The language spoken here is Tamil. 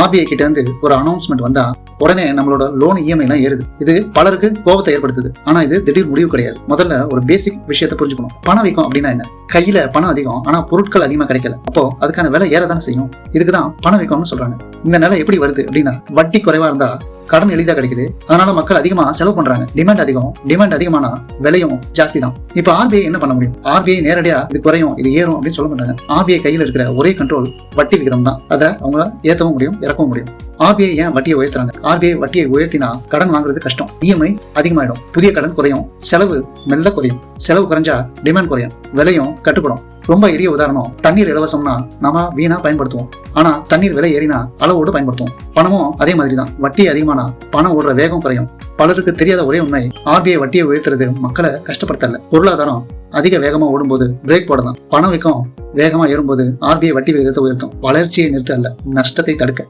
ஆர்பிஐ கிட்ட இருந்து ஒரு அனௌன்ஸ்மெண்ட் வந்தா உடனே நம்மளோட லோன் இஎம்ஐ எல்லாம் ஏறுது. இது பலருக்கு கோபத்தை ஏற்படுத்துது. ஆனா இது திடீர் முடிவு கிடையாது. முதல்ல ஒரு பேசிக் விஷயத்தை புரிஞ்சுக்கணும். பணவீக்கம் அப்படின்னா என்ன? கையில பணம் அதிகம் ஆனா பொருட்கள் அதிகமா கிடைக்கல, அப்போ அதுக்கான விலை ஏறதானே செய்யும். இதுக்குதான் பணவீக்கம்னு சொல்றாங்க. இந்த நிலை எப்படி வருது அப்படின்னா, வட்டி குறைவா இருந்தா கடன் எளிதா கிடைக்குது, அதனால மக்கள் அதிகமா செலவு பண்றாங்க. டிமாண்ட் அதிகம், டிமாண்ட் அதிகமானா விலையும் ஜாஸ்தி தான். இப்ப ஆர்பிஐ என்ன பண்ண முடியும்? ஆர்பிஐ நேரடியா இது குறையும் இது ஏறும் அப்படின்னு சொல்ல மாட்டாங்க. ஆர்பிஐ கையில இருக்கிற ஒரே கண்ட்ரோல் வட்டி விகிதம் தான். அதை அவங்க ஏற்றவும் முடியும், இறக்கவும் முடியும். ஆர்பிஐ ஏன் வட்டியை உயர்த்துறாங்க? ஆர்பிஐ வட்டியை உயர்த்தினா கடன் வாங்குறது கஷ்டம், இஎம்ஐ அதிகமாயிடும், புதிய கடன் குறையும், செலவு மெல்ல குறையும். செலவு குறைஞ்சா டிமாண்ட் குறையும், விலையும் கட்டுப்படும். ரொம்ப எளிய உதாரணம், தண்ணீர் இலவசம்னா நாம வீணா பயன்படுத்துவோம், ஆனா தண்ணீர் விலை ஏறினா அளவோடு பயன்படுத்துவோம். பணமும் அதே மாதிரி தான். வட்டி அதிகமானா பணம் ஓடுற வேகம் குறையும். பலருக்கு தெரியாத ஒரே உண்மை, ஆர்பிஐ வட்டியை உயர்த்துறது மக்களை கஷ்டப்படுத்தல. பொருளாதாரம் அதிக வேகமா ஓடும்போது பிரேக் போடலாம். பணவீக்கம் வேகமா ஏறும்போது ஆர்பிஐ வட்டி விகிதத்தை உயர்த்தும், வளர்ச்சியை நிறுத்த அல்ல, நஷ்டத்தை தடுக்க.